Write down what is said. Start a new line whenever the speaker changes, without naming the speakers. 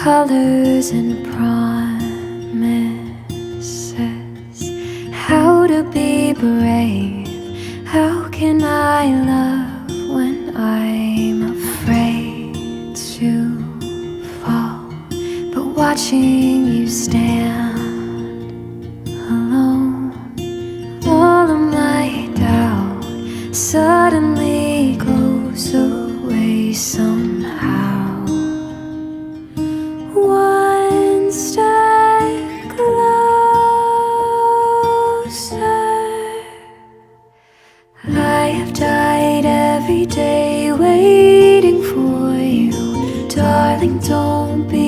colors and promises. How to be brave, how can I love when I'm afraid to fall? But watching you stand alone, all of my doubt suddenly goes away somehow. One step closer. I have died every day waiting for you. Darling, don't be